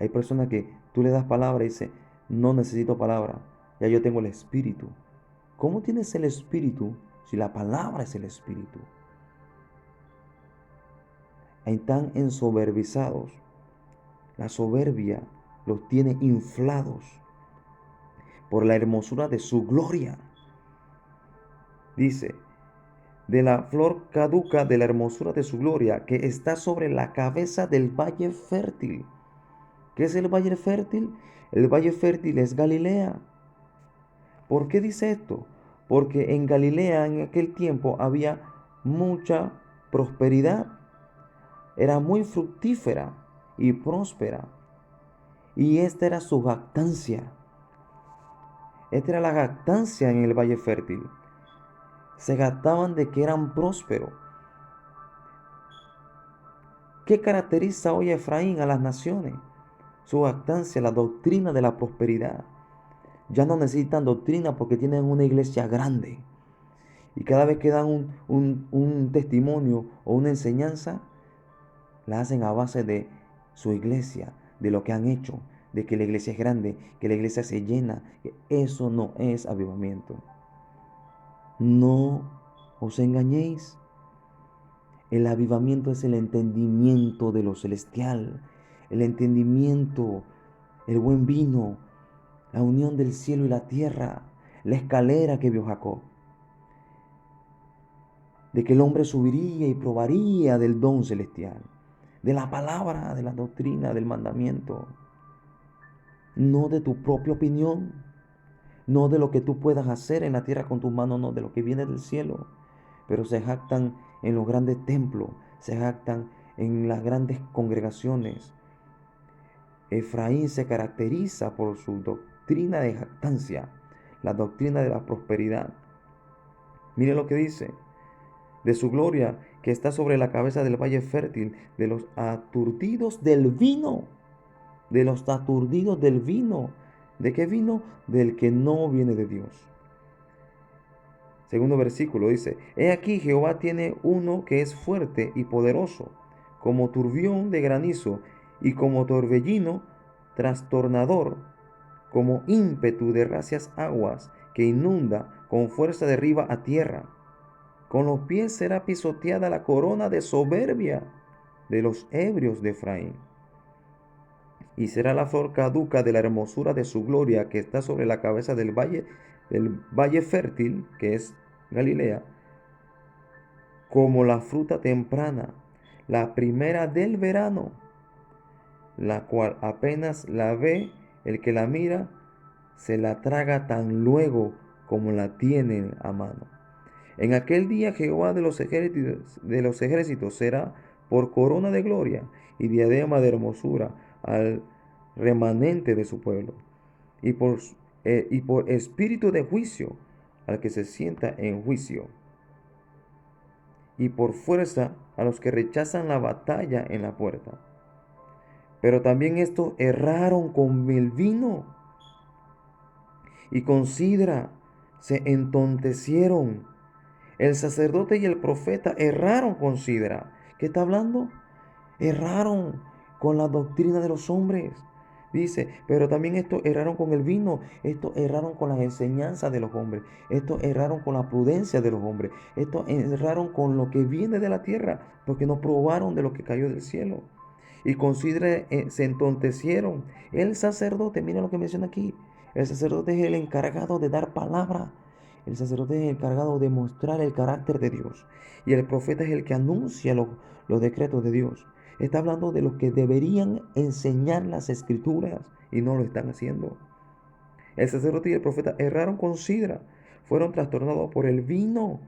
Hay personas que tú le das palabra y dice, no necesito palabra, ya yo tengo el Espíritu. ¿Cómo tienes el Espíritu si la palabra es el Espíritu? Están ensoberbizados. La soberbia los tiene inflados por la hermosura de su gloria. Dice, de la flor caduca de la hermosura de su gloria, que está sobre la cabeza del valle fértil. ¿Qué es el valle fértil? El valle fértil es Galilea. ¿Por qué dice esto? Porque en Galilea en aquel tiempo había mucha prosperidad. Era muy fructífera y próspera. Y esta era su jactancia. Esta era la jactancia en el valle fértil. Se jactaban de que eran prósperos. ¿Qué caracteriza hoy a Efraín a las naciones? Su jactancia, la doctrina de la prosperidad. Ya no necesitan doctrina porque tienen una iglesia grande. Y cada vez que dan un testimonio o una enseñanza, la hacen a base de su iglesia, de lo que han hecho, de que la iglesia es grande, que la iglesia se llena. Eso no es avivamiento. No os engañéis. El avivamiento es el entendimiento de lo celestial, el entendimiento, el buen vino, la unión del cielo y la tierra, la escalera que vio Jacob. De que el hombre subiría y probaría del don celestial, de la palabra, de la doctrina, del mandamiento. No de tu propia opinión, no de lo que tú puedas hacer en la tierra con tus manos, no, de lo que viene del cielo. Pero se jactan en los grandes templos, se jactan en las grandes congregaciones. Efraín se caracteriza por su doctrina de jactancia, la doctrina de la prosperidad. Mire lo que dice. De su gloria que está sobre la cabeza del valle fértil, de los aturdidos del vino, de los aturdidos del vino. ¿De qué vino? Del que no viene de Dios. Segundo versículo dice, he aquí Jehová tiene uno que es fuerte y poderoso, como turbión de granizo y como torbellino trastornador, como ímpetu de racias aguas que inunda con fuerza de arriba a tierra. Con los pies será pisoteada la corona de soberbia de los ebrios de Efraín. y será la flor caduca de la hermosura de su gloria que está sobre la cabeza del valle fértil, que es Galilea, como la fruta temprana, la primera del verano, la cual apenas la ve el que la mira, se la traga tan luego como la tienen a mano. En aquel día Jehová de los ejércitos será por corona de gloria y diadema de hermosura al remanente de su pueblo, y por espíritu de juicio al que se sienta en juicio, y por fuerza a los que rechazan la batalla en la puerta. Pero también estos erraron con el vino y con sidra, se entontecieron. El sacerdote y el profeta erraron con sidra. ¿Qué está hablando? Erraron con la doctrina de los hombres. Dice, pero también estos erraron con el vino, estos erraron con las enseñanzas de los hombres, estos erraron con la prudencia de los hombres, estos erraron con lo que viene de la tierra, porque no probaron de lo que cayó del cielo. Y con sidra se entontecieron. El sacerdote, mira lo que menciona aquí, el sacerdote es el encargado de dar palabra. El sacerdote es el encargado de mostrar el carácter de Dios. Y el profeta es el que anuncia los decretos de Dios. Está hablando de los que deberían enseñar las escrituras y no lo están haciendo. El sacerdote y el profeta erraron con sidra, fueron trastornados por el vino,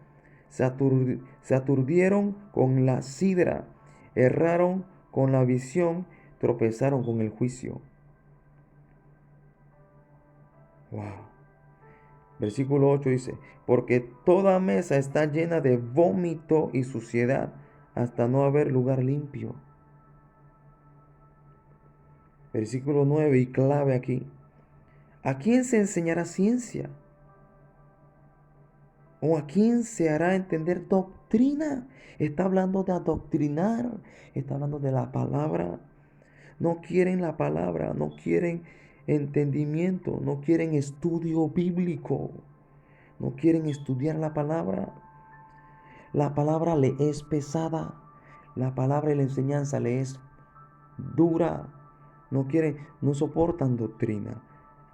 se aturdieron con la sidra, erraron con la visión, tropezaron con el juicio. Wow. Versículo 8 dice, porque toda mesa está llena de vómito y suciedad hasta no haber lugar limpio. Versículo 9 y clave aquí. ¿A quién se enseñará ciencia? ¿O a quién se hará entender doctrina? Está hablando de adoctrinar, está hablando de la palabra. No quieren la palabra, no quieren entendimiento, no quieren estudio bíblico, no quieren estudiar la palabra. La palabra le es pesada, la palabra y la enseñanza le es dura. No quieren, no soportan doctrina.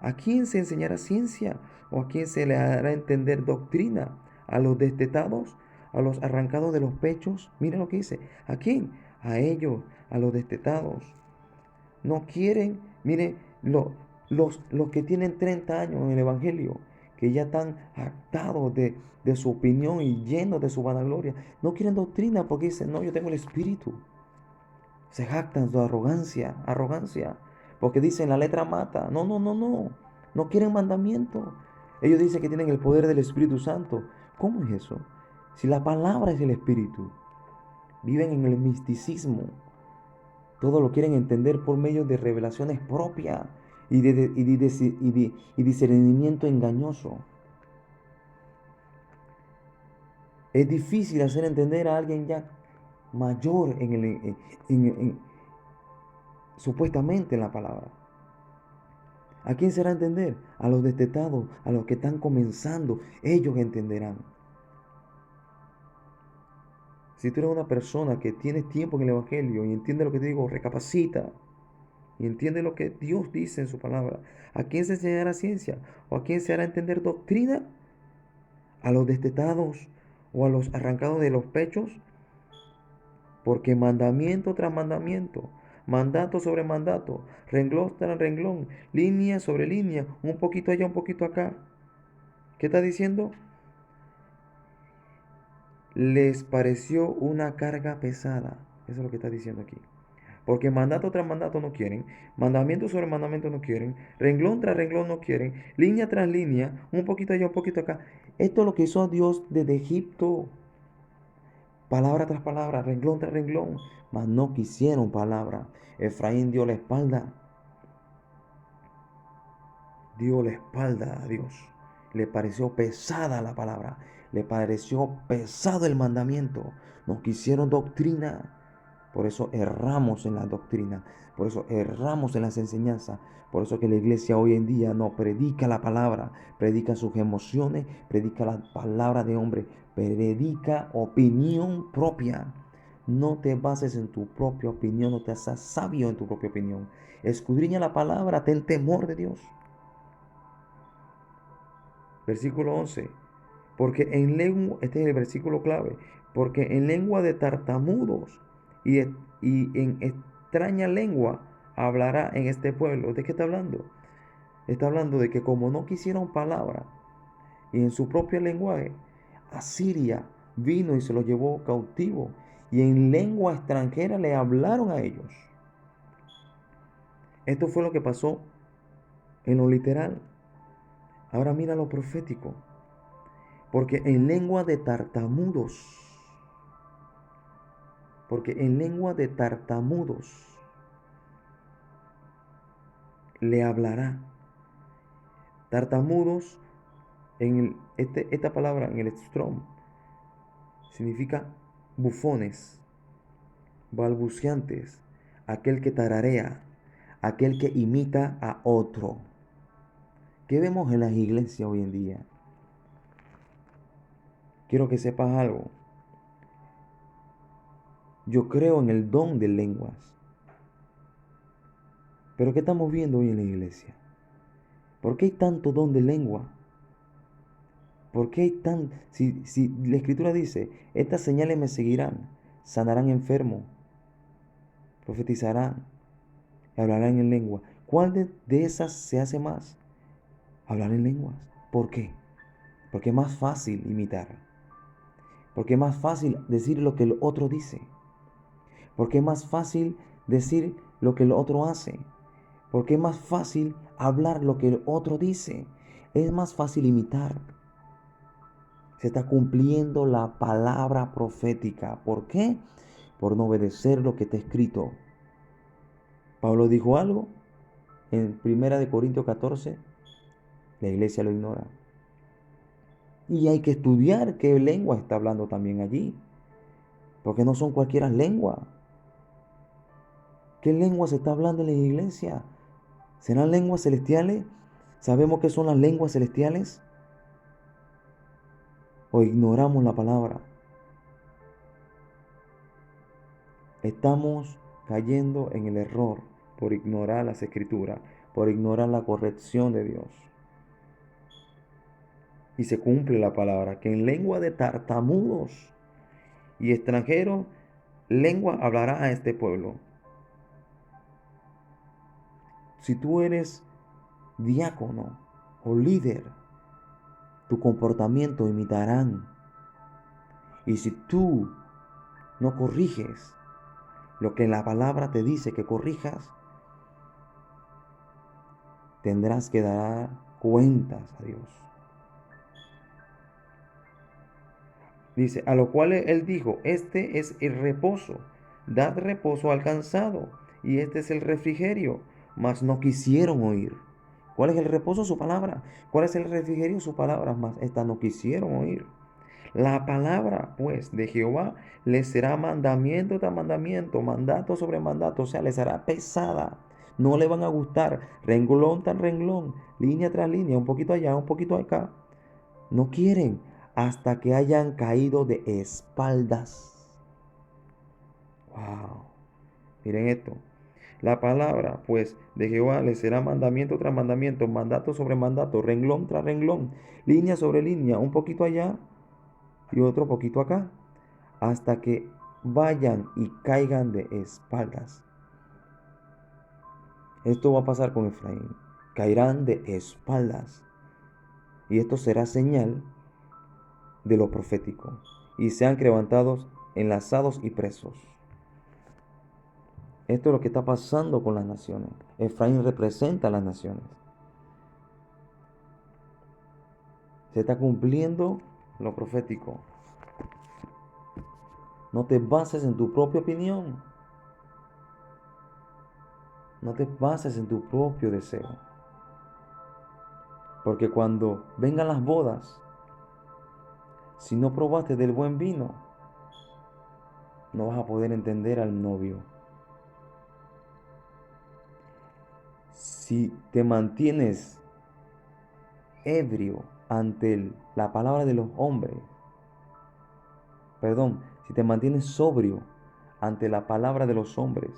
¿A quién se enseñará ciencia? ¿O a quién se le hará entender doctrina? ¿A los destetados? ¿A los arrancados de los pechos? Mira lo que dice. ¿A quién? A ellos, a los destetados. No quieren, mire, los que tienen 30 años en el Evangelio, que ya están hartados de su opinión y llenos de su vanagloria, no quieren doctrina porque dicen, no, yo tengo el Espíritu. Se jactan su arrogancia, porque dicen la letra mata. No, no, no, no. No quieren mandamiento. Ellos dicen que tienen el poder del Espíritu Santo. ¿Cómo es eso? Si la palabra es el Espíritu, viven en el misticismo. Todo lo quieren entender por medio de revelaciones propias y discernimiento engañoso. Es difícil hacer entender a alguien ya mayor supuestamente en la palabra. ¿A quién será entender? A los destetados, a los que están comenzando. Ellos entenderán. Si tú eres una persona que tienes tiempo en el Evangelio y entiende lo que te digo, recapacita y entiende lo que Dios dice en su palabra. ¿A quién se enseñará ciencia? ¿O a quién se hará entender doctrina? ¿A los destetados o a los arrancados de los pechos? Porque mandamiento tras mandamiento, mandato sobre mandato, renglón tras renglón, línea sobre línea, un poquito allá, un poquito acá. ¿Qué está diciendo? Les pareció una carga pesada. Eso es lo que está diciendo aquí. Porque mandato tras mandato no quieren, mandamiento sobre mandamiento no quieren, renglón tras renglón no quieren, línea tras línea, un poquito allá, un poquito acá. Esto es lo que hizo Dios desde Egipto. Palabra tras palabra, renglón tras renglón, mas no quisieron palabra. Efraín dio la espalda. Dio la espalda a Dios. Le pareció pesada la palabra. Le pareció pesado el mandamiento. No quisieron doctrina. Por eso erramos en la doctrina. Por eso erramos en las enseñanzas. Por eso que la iglesia hoy en día no predica la palabra. Predica sus emociones. Predica la palabra de hombre. Predica opinión propia. No te bases en tu propia opinión, no te hagas sabio en tu propia opinión. Escudriña la palabra, ten temor de Dios. Versículo 11. Porque en lengua, este es el versículo clave, porque en lengua de tartamudos y en extraña lengua hablará en este pueblo. ¿De qué está hablando? Está hablando de que como no quisieron palabra y en su propio lenguaje, Asiria vino y se los llevó cautivo y en lengua extranjera le hablaron a ellos. Esto fue lo que pasó en lo literal. Ahora mira lo profético. Porque en lengua de tartamudos, porque en lengua de tartamudos le hablará. Tartamudos, esta palabra en el Strong significa bufones, balbuceantes, aquel que tararea, aquel que imita a otro. ¿Qué vemos en las iglesias hoy en día? Quiero que sepas algo. Yo creo en el don de lenguas. Pero ¿qué estamos viendo hoy en la iglesia? ¿Por qué hay tanto don de lengua? ¿Por qué hay tan... Si la escritura dice, estas señales me seguirán, sanarán enfermos, profetizarán, hablarán en lengua. ¿Cuál de esas se hace más? Hablar en lenguas. ¿Por qué? Porque es más fácil imitar. Porque es más fácil decir lo que el otro dice. Porque es más fácil decir lo que el otro hace. Porque es más fácil hablar lo que el otro dice. Es más fácil imitar. Se está cumpliendo la palabra profética. ¿Por qué? Por no obedecer lo que está escrito. Pablo dijo algo en 1 Corintios 14, la iglesia lo ignora. Y hay que estudiar qué lengua está hablando también allí. Porque no son cualquiera lenguas. ¿Qué lengua se está hablando en la iglesia? ¿Serán lenguas celestiales? ¿Sabemos qué son las lenguas celestiales? ¿O ignoramos la palabra? Estamos cayendo en el error por ignorar las escrituras, por ignorar la corrección de Dios. Y se cumple la palabra, que en lengua de tartamudos y extranjeros, lengua hablará a este pueblo. Si tú eres diácono o líder, tu comportamiento imitarán. Y si tú no corriges lo que la palabra te dice que corrijas, tendrás que dar cuentas a Dios. Dice, a lo cual él dijo, este es el reposo, dad reposo al cansado, y este es el refrigerio, mas no quisieron oír. ¿Cuál es el reposo? Su palabra. ¿Cuál es el refrigerio? Su palabra, mas esta no quisieron oír. La palabra, pues, de Jehová les será mandamiento tras mandamiento, mandato sobre mandato, o sea, les será pesada. No le van a gustar, renglón tras renglón, línea tras línea, un poquito allá, un poquito acá. No quieren hasta que hayan caído de espaldas. Wow. Miren esto. La palabra, pues, de Jehová les será mandamiento tras mandamiento, mandato sobre mandato, renglón tras renglón, línea sobre línea, un poquito allá y otro poquito acá, hasta que vayan y caigan de espaldas. Esto va a pasar con Efraín. Caerán de espaldas. Y esto será señal de lo profético. Y sean levantados, enlazados y presos. Esto es lo que está pasando con las naciones. Efraín representa a las naciones. Se está cumpliendo lo profético. No te bases en tu propia opinión. No te bases en tu propio deseo. Porque cuando vengan las bodas, si no probaste del buen vino, no vas a poder entender al novio. Si te mantienes ebrio ante la palabra de los hombres, perdón, si te mantienes sobrio ante la palabra de los hombres.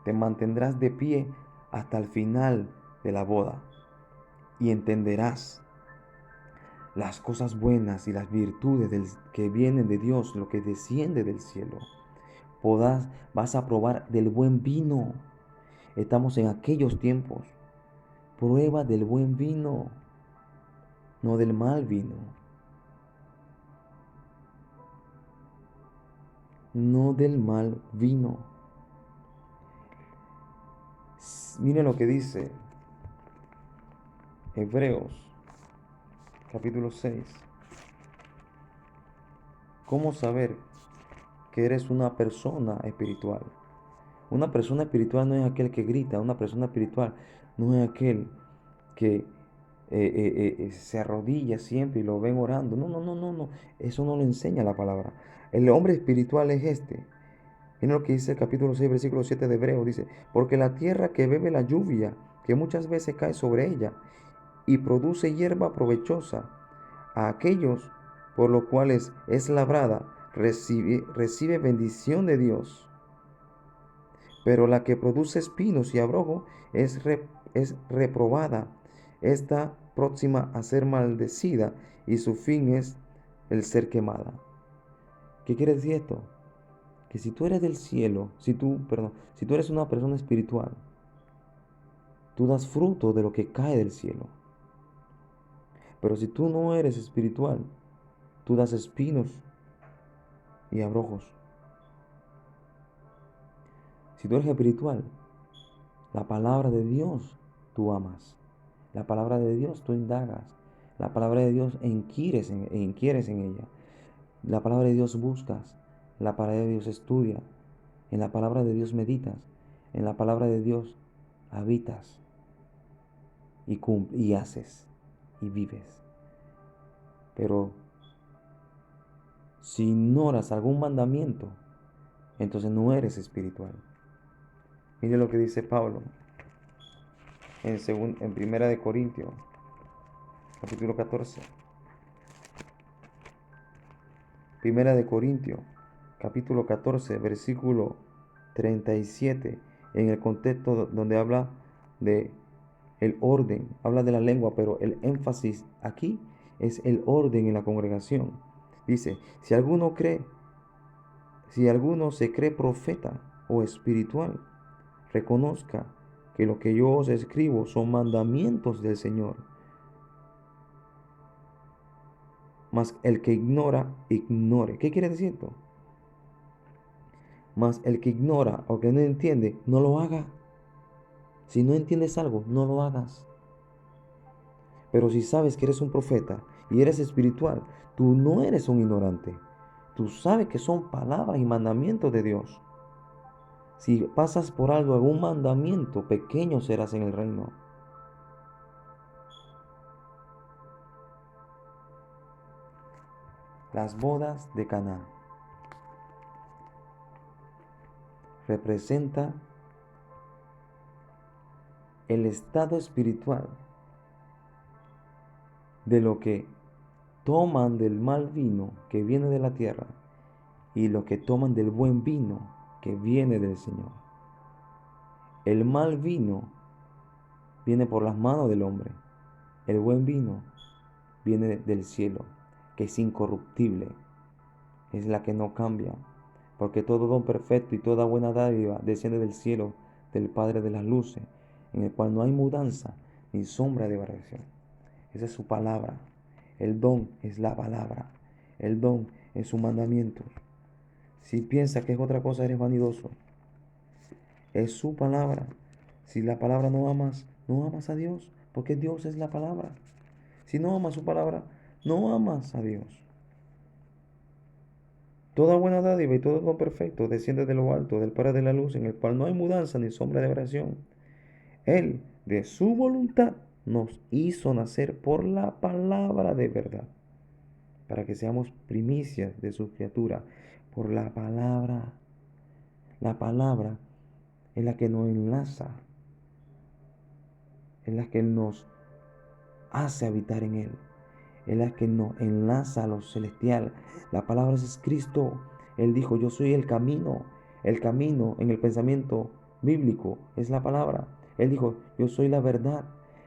Te mantendrás de pie hasta el final de la boda y entenderás las cosas buenas y las virtudes que vienen de Dios, lo que desciende del cielo. Vas a probar del buen vino. Estamos en aquellos tiempos. Prueba del buen vino, no del mal vino. No del mal vino. Miren lo que dice Hebreos capítulo 6. ¿Cómo saber que eres una persona espiritual? Una persona espiritual no es aquel que grita, una persona espiritual no es aquel que se arrodilla siempre y lo ven orando. No, no, no, no, no. Eso no lo enseña la palabra. El hombre espiritual es este. Miren lo que dice el capítulo 6, versículo 7 de Hebreo. Dice, porque la tierra que bebe la lluvia, que muchas veces cae sobre ella, y produce hierba provechosa, a aquellos por los cuales es labrada, recibe bendición de Dios. Pero la que produce espinos y abrojo es reprobada, está próxima a ser maldecida y su fin es el ser quemada. ¿Qué quiere decir esto? Que si tú eres del cielo, si tú eres una persona espiritual, tú das fruto de lo que cae del cielo. Pero si tú no eres espiritual, tú das espinos y abrojos. Si tú eres espiritual, la palabra de Dios tú amas. La palabra de Dios tú indagas. La palabra de Dios inquieres en ella. La palabra de Dios buscas. La palabra de Dios estudia. En la palabra de Dios meditas. En la palabra de Dios habitas y haces y vives. Pero si ignoras algún mandamiento, entonces no eres espiritual. Mire lo que dice Pablo en Primera de Corintios, capítulo 14. Primera de Corintios, capítulo 14, versículo 37, en el contexto donde habla de el orden, habla de la lengua, pero el énfasis aquí es el orden en la congregación. Dice, si alguno se cree profeta o espiritual, reconozca que lo que yo os escribo son mandamientos del Señor. Mas el que ignora, ignore. ¿Qué quiere decir esto? Mas el que ignora o que no entiende, no lo haga. Si no entiendes algo, no lo hagas. Pero si sabes que eres un profeta y eres espiritual, tú no eres un ignorante. Tú sabes que son palabras y mandamientos de Dios. Si pasas por algo, algún mandamiento, pequeño serás en el reino. Las bodas de Caná representa el estado espiritual de lo que toman del mal vino que viene de la tierra y lo que toman del buen vino que viene del Señor. El mal vino viene por las manos del hombre. El buen vino viene del cielo, que es incorruptible, es la que no cambia, porque todo don perfecto y toda buena dádiva desciende del cielo, del Padre de las luces, en el cual no hay mudanza ni sombra de variación. Esa es su palabra. El don es la palabra. El don es su mandamiento. Si piensas que es otra cosa, eres vanidoso. Es su palabra. Si la palabra no amas, no amas a Dios, porque Dios es la palabra. Si no amas su palabra, no amas a Dios. Toda buena dádiva y todo don perfecto desciende de lo alto, del Padre de la luz, en el cual no hay mudanza ni sombra de variación. Él, de su voluntad, nos hizo nacer por la palabra de verdad, para que seamos primicias de su criatura, por la palabra. La palabra es la que nos enlaza, es la que nos hace habitar en Él, es la que nos enlaza a lo celestial. La palabra es Cristo, Él dijo, yo soy el camino. El camino en el pensamiento bíblico es la palabra. Él dijo, yo soy la verdad.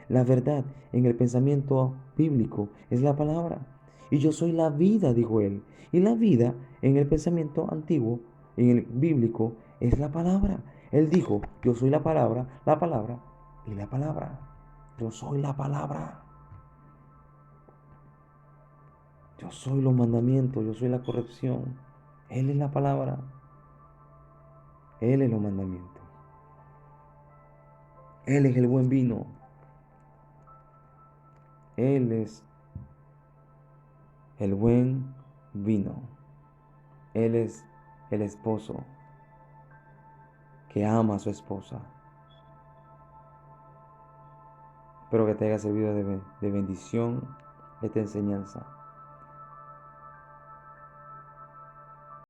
La verdad en el pensamiento bíblico es la palabra. Y yo soy la vida, dijo él. Y la vida en el pensamiento antiguo, en el bíblico, es la palabra. Él dijo, yo soy la palabra y la palabra. Yo soy la palabra. Yo soy los mandamientos, yo soy la corrección. Él es la palabra. Él es los mandamientos. Él es el buen vino. Él es el buen vino. Él es el esposo que ama a su esposa. Espero que te haya servido de bendición esta enseñanza.